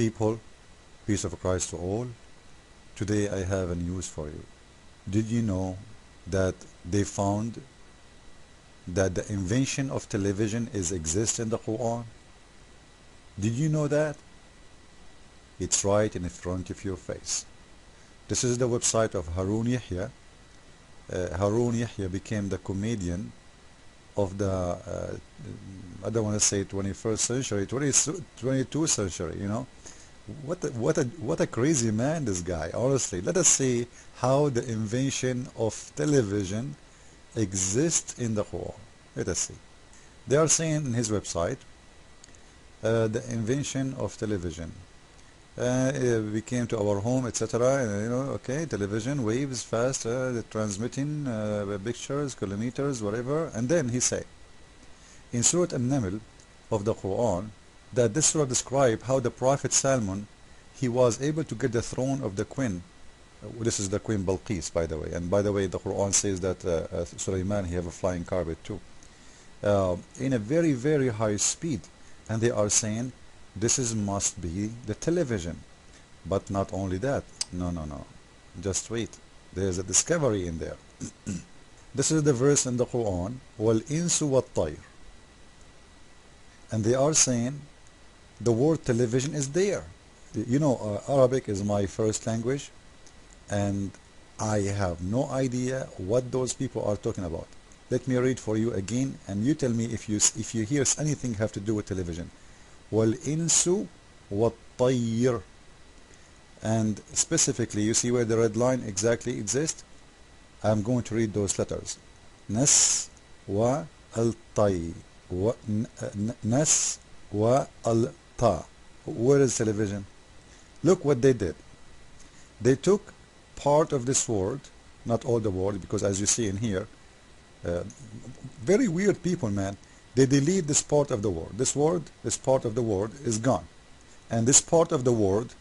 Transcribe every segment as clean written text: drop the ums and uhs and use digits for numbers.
People, peace of Christ to all. Today I have a news for you. Did you know that they found that the invention of television exists in the Quran? Did you know that? It's right in front of your face. This is the website of Harun Yahya. Harun Yahya became the comedian of the, I don't want to say 21st century, 22nd century, you know. What a crazy man, this guy, honestly. Let us see how the invention of television exists in the Quran. Let us see. They are saying in his website, the invention of television. We came to our home, etc. You know, okay, television, waves, fast, transmitting pictures, kilometers, whatever. And then he say, in Surah An-Naml of the Quran, that this surah describe how the Prophet Salman, he was able to get the throne of the queen. This is the Queen Balqis, by the way. And by the way, the Quran says that Sulaiman, he have a flying carpet too. In a very, very high speed. And they are saying, this must be the television. But not only that. No. Just wait. There's a discovery in there. This is the verse in the Quran, وَالْإِنسُ وَالطَّيْرُ. And they are saying, the word television is there. You know, Arabic is my first language, and I have no idea what those people are talking about. Let me read for you again, and you tell me if you hear anything have to do with television. وَالْإِنسُ وَالطَّيْرُ. And specifically, you see where the red line exactly exists? I'm going to read those letters. Nas wa al-tay. Nas wa al-ta. Where is television? Look what they did. They took part of this word, not all the word, because as you see in here, very weird people, man. They delete this part of the word. This part of the word is gone. And this part of the word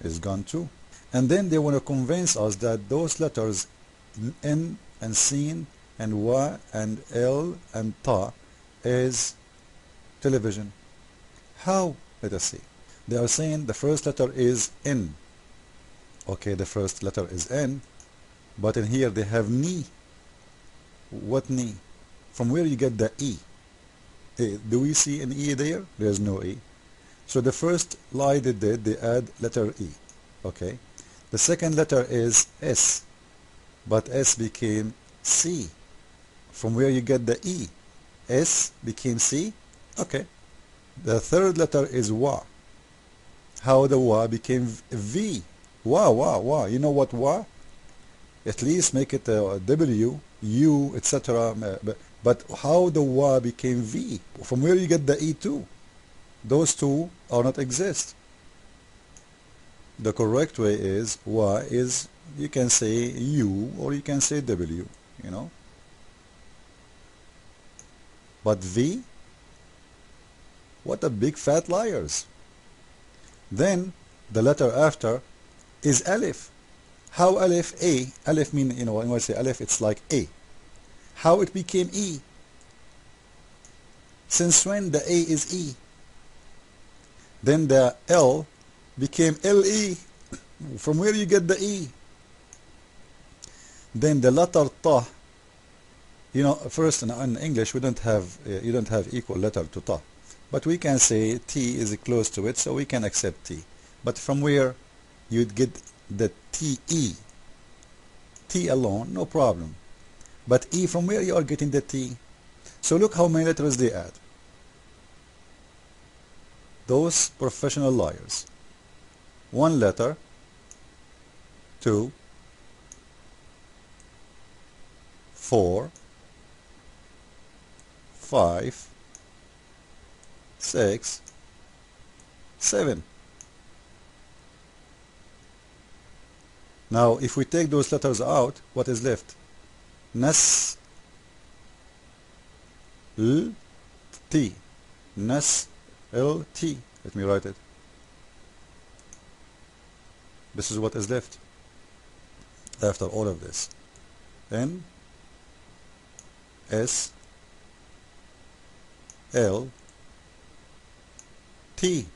is gone too. And then they want to convince us that those letters N and Sin and Wa and L and Ta is television. How? Let us see. They are saying the first letter is N. Okay, the first letter is N, but in here they have Ni. What Ni? From where you get the E? Do we see an E there? There's no E. So the first lie they did, they add letter E. Okay. The second letter is S, but S became C. From where you get the E? S became C. Okay. The third letter is Wa. How the Wa became V? Wa. You know what Wa? At least make it a W, U, etc. But how the Wa became V? From where you get the E too? Those two are not exist. The correct way is Wa is, you can say U or you can say W, you know. But V? What a big fat liars. Then the letter after is Alif. How Alif? A. Alif mean, you know, when I say Alif, it's like A. How it became E? Since when the A is E? Then the L became LE. From where you get the E? Then the letter Ta. You know, first in English we don't have you don't have equal letter to Ta, but we can say T is close to it, so we can accept T. But from where you'd get the TE? T alone, no problem. But E, from where you are getting the T? So look how many letters they add. Those professional liars. One letter, two, 4, 5, 6, 7. Now, if we take those letters out, what is left? Nas, L, T. Nas, L, T. Let me write it. This is what is left after all of this. N, S, L, T.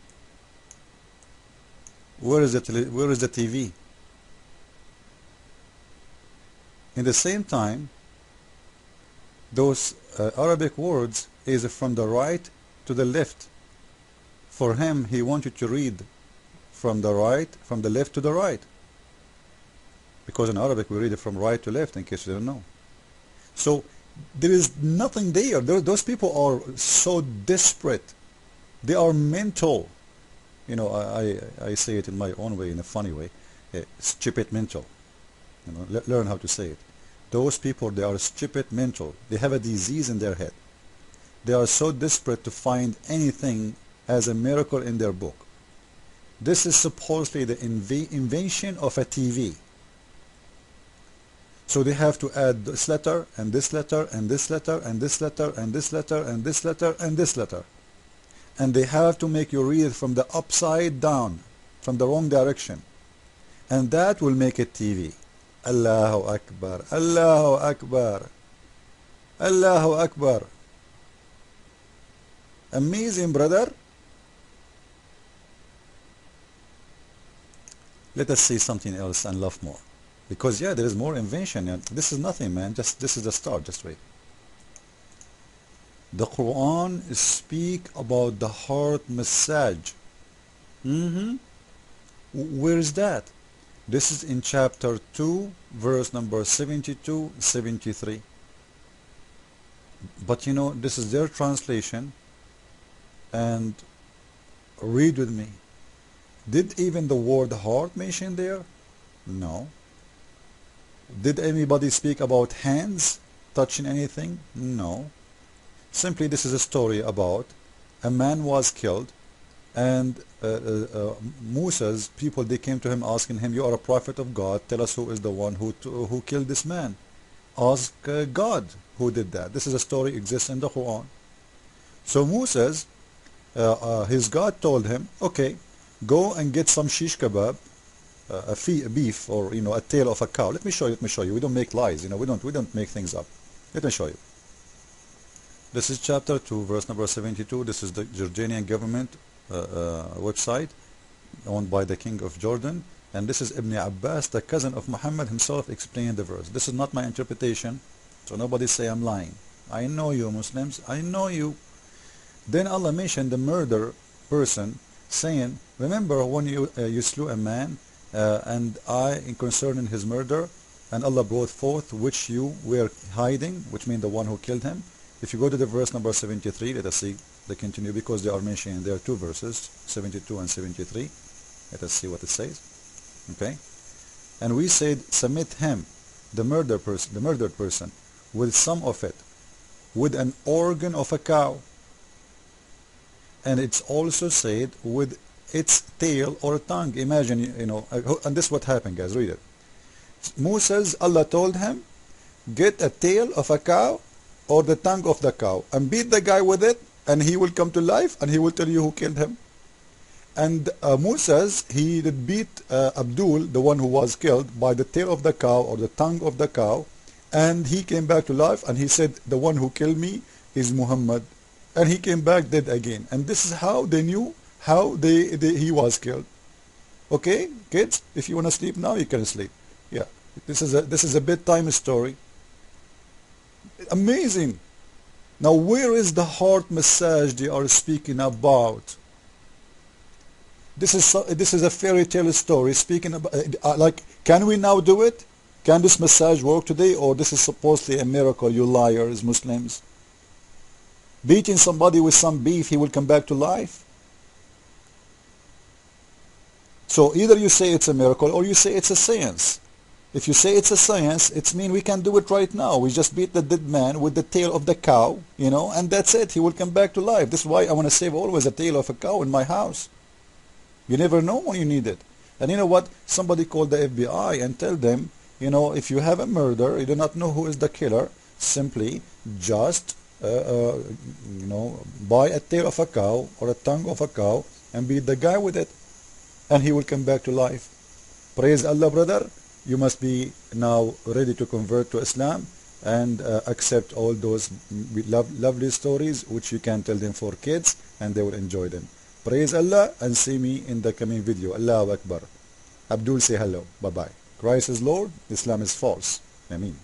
Where is the TV? In the same time, those Arabic words is from the right to the left. For him, he wanted to read from the left to the right. Because in Arabic we read it from right to left, in case you didn't know. So there is nothing there. Those people are so desperate. They are mental. You know, I say it in my own way, in a funny way. Stupid mental. You know, learn how to say it. Those people, they are stupid mental. They have a disease in their head. They are so desperate to find anything as a miracle in their book. This is supposedly the invention of a TV. So they have to add this letter, and this letter, and this letter, and this letter, and this letter, and this letter, and this letter. And they have to make you read it from the upside down, from the wrong direction. And that will make it TV. Allahu Akbar, Allahu Akbar, Allahu Akbar. Amazing, brother. Let us say something else and laugh more. Because yeah, there is more invention. And this is nothing, man. This is the start. Just wait. The Quran speak about the heart massage. Where is that? This is in chapter 2, verse number 72, 73. But you know, this is their translation. And read with me. Did even the word heart mention there? No. Did anybody speak about hands touching anything? No. Simply this is a story about a man was killed, and Musa's people, they came to him asking him, you are a prophet of God, tell us who is the one who killed this man. Ask God who did that. This is a story exists in the Quran. So Musa's his God told him, okay, go and get some shish kebab, a beef, or a tail of a cow. Let me show you. We don't make lies, we don't make things up. Let me show you. This is chapter 2, verse number 72. This is the Jordanian government website owned by the king of Jordan, and this is Ibn Abbas, the cousin of Muhammad himself, explaining the verse. This is not my interpretation, so nobody say I'm lying. I know you Muslims, I know you. Then Allah mentioned the murder person, saying, remember when you slew a man, and concerning his murder, and Allah brought forth which you were hiding, which means the one who killed him. If you go to the verse number 73, let us see the continue, because they are mentioning there are two verses, 72 and 73. Let us see what it says. Okay, and we said, submit him, the murdered person, with some of it, with an organ of a cow. And it's also said with its tail or tongue. Imagine, and this is what happened, guys. Read it. Moses, Allah told him, get a tail of a cow or the tongue of the cow and beat the guy with it, and he will come to life and he will tell you who killed him. And Moses, he did beat Abdul, the one who was killed, by the tail of the cow or the tongue of the cow, and he came back to life and he said, the one who killed me is Muhammad. And he came back dead again. And this is how they knew how he was killed. Okay, kids, if you want to sleep now, you can sleep. Yeah, this is a bedtime story. Amazing. Now, where is the heart massage they are speaking about? This is a fairy tale story speaking about. Like, can we now do it? Can this massage work today, or this is supposedly a miracle? You liars, Muslims. Beating somebody with some beef, he will come back to life. So either you say it's a miracle or you say it's a science. If you say it's a science, it means we can do it right now. We just beat the dead man with the tail of the cow, and that's it. He will come back to life. This is why I want to save always a tail of a cow in my house. You never know when you need it. And you know what? Somebody called the FBI and tell them, if you have a murder, you do not know who is the killer, simply just buy a tail of a cow or a tongue of a cow and beat the guy with it, and he will come back to life. Praise Allah, brother. You must be now ready to convert to Islam and accept all those lovely stories which you can tell them for kids, and they will enjoy them. Praise Allah and see me in the coming video. Allahu Akbar. Abdul say hello. Bye bye. Christ is Lord. Islam is false. Ameen.